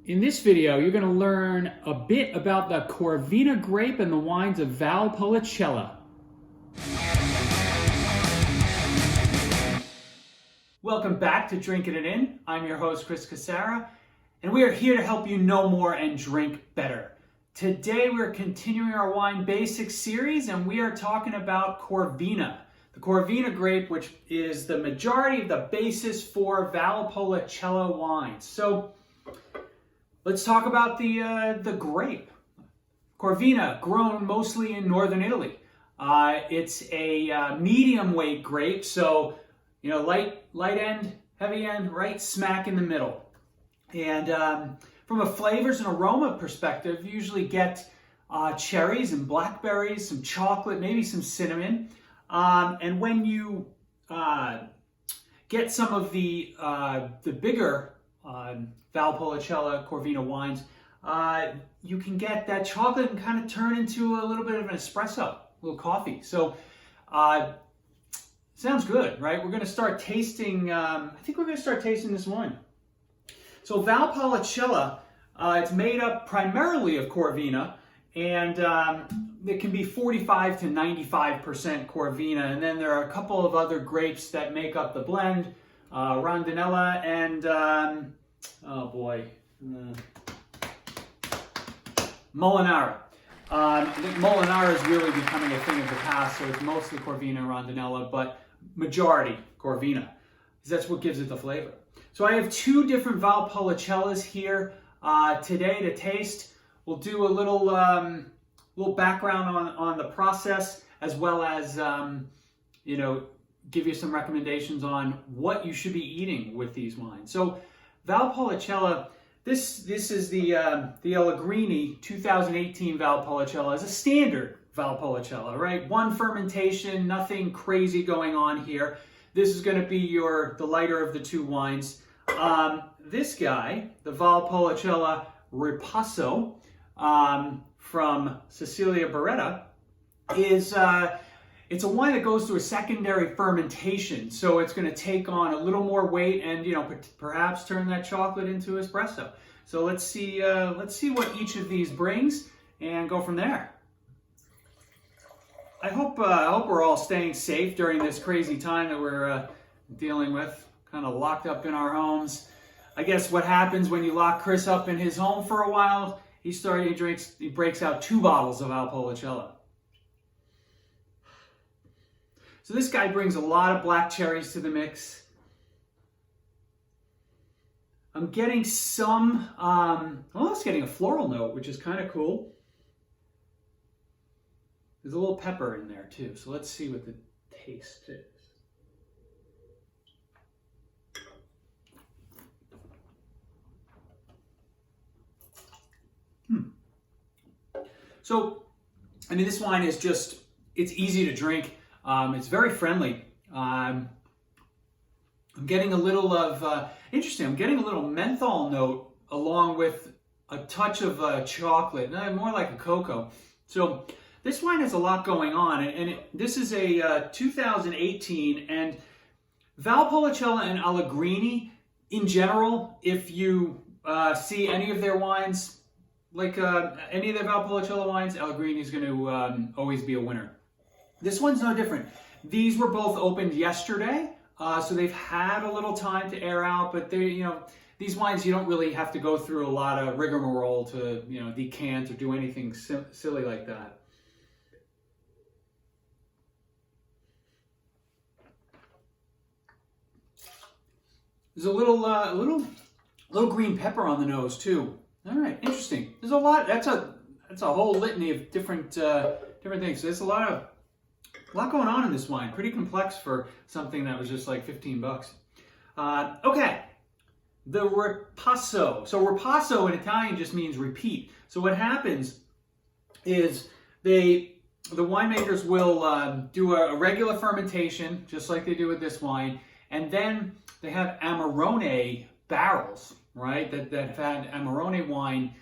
In this video, you're going to learn a bit about the Corvina grape and the wines of Valpolicella. Welcome back to Drinking It In. I'm your host, Chris Casara, and we are here to help you know more and drink better. Today, we're continuing our wine basics series, and we are talking about Corvina. The Corvina grape, which is the majority of the basis for Valpolicella wines. So, let's talk about the grape. Corvina, grown mostly in northern Italy. It's a medium weight grape, so light end, heavy end, right smack in the middle. And from a flavors and aroma perspective, you usually get cherries and blackberries, some chocolate, maybe some cinnamon. And when you get some of the bigger Valpolicella Corvina wines, you can get that chocolate and kind of turn into a little bit of an espresso, a little coffee. So sounds good, right? We're going to start tasting, I think we're going to start tasting this wine. So Valpolicella, it's made up primarily of Corvina, and it can be 45 to 95% Corvina. And then there are a couple of other grapes that make up the blend, Rondinella and Molinara. I think Molinara is really becoming a thing of the past, so it's mostly Corvina and Rondinella, but majority Corvina, because that's what gives it the flavor. So I have two different Valpolicellas here today to taste. We'll do a little background on the process, as well as give you some recommendations on what you should be eating with these wines. So Valpolicella, this is the Allegrini 2018 Valpolicella. It's a standard Valpolicella, right? One fermentation, nothing crazy going on here. This is going to be the lighter of the two wines. This guy, the Valpolicella Ripasso from Cecilia Beretta, is it's a wine that goes through a secondary fermentation, so it's going to take on a little more weight and perhaps turn that chocolate into espresso. So let's see what each of these brings and go from there. I hope we're all staying safe during this crazy time that we're dealing with, kind of locked up in our homes. I guess what happens when you lock Chris up in his home for a while, he breaks out 2 bottles of Valpolicella. So this guy brings a lot of black cherries to the mix. I'm getting some, it's getting a floral note, which is kind of cool. There's a little pepper in there too, so let's see what the taste is. So, this wine is it's easy to drink. It's very friendly. I'm getting a little of, interesting, I'm getting a little menthol note along with a touch of chocolate, more like a cocoa. So this wine has a lot going on, and this is a 2018, and Valpolicella and Allegrini, in general, if you see any of their wines, like any of their Valpolicella wines, Allegrini is going to always be a winner. This one's no different. These were both opened yesterday, so they've had a little time to air out, but these wines, you don't really have to go through a lot of rigmarole to, decant or do anything silly like that. There's a little green pepper on the nose too. All right, interesting. There's a lot. That's a whole litany of different things. So there's a lot going on in this wine. Pretty complex for something that was just like 15 bucks. Okay, the Ripasso. So Ripasso in Italian just means repeat. So what happens is the winemakers will do a regular fermentation, just like they do with this wine, and then they have Amarone barrels, right? That have had Amarone wine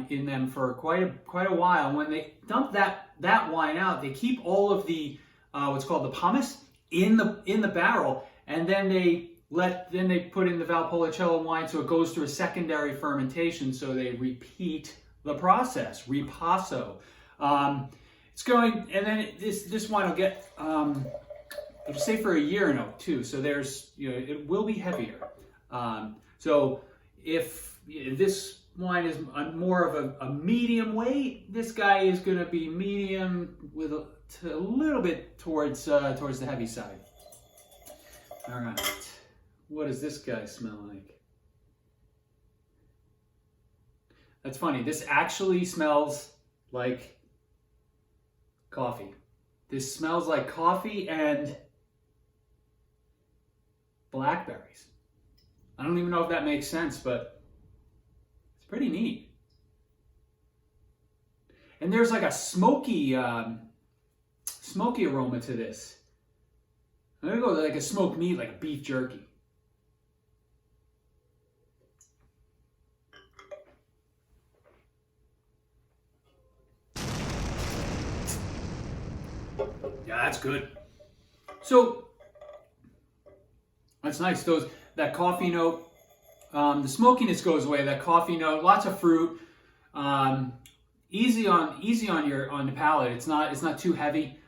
in them for quite a while. When they dump that wine out, they keep all of the what's called the pomace in the barrel, and then they then they put in the Valpolicella wine, so it goes through a secondary fermentation, so they repeat the process, ripasso. It's going, and then this wine will get, it'll stay for a year in oak too, so there's, it will be heavier. So if this wine is more of a medium weight, this guy is going to be medium with a little bit towards the heavy side. All right, what does this guy smell like? That's funny. This actually smells like coffee. This smells like coffee and blackberries. I don't even know if that makes sense, but it's pretty neat. And there's like a smoky aroma to this. I'm gonna go with like a smoked meat, like a beef jerky. Yeah, that's good. So that's nice. That coffee note, the smokiness goes away. That coffee note, lots of fruit, easy on the palate. It's not too heavy.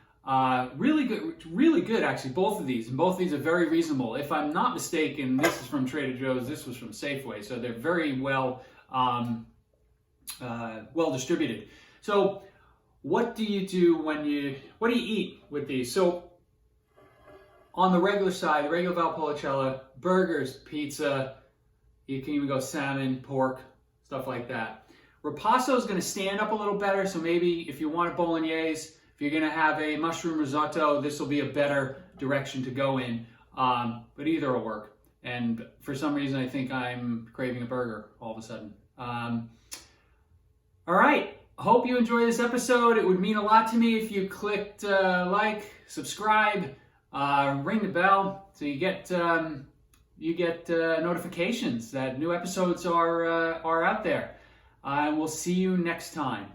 Really good actually. Both of these are very reasonable. If I'm not mistaken, this is from Trader Joe's. This was from Safeway, so they're very well distributed. So what do you do what do you eat with these? So on the regular side, the regular Valpolicella, burgers, pizza, you can even go salmon, pork, stuff like that. Ripasso is going to stand up a little better, so maybe if you want a bolognese, if you're going to have a mushroom risotto, this will be a better direction to go in, but either will work. And for some reason, I think I'm craving a burger all of a sudden. All right, hope you enjoyed this episode. It would mean a lot to me if you clicked like, subscribe, ring the bell so you get notifications that new episodes are out there. I will see you next time.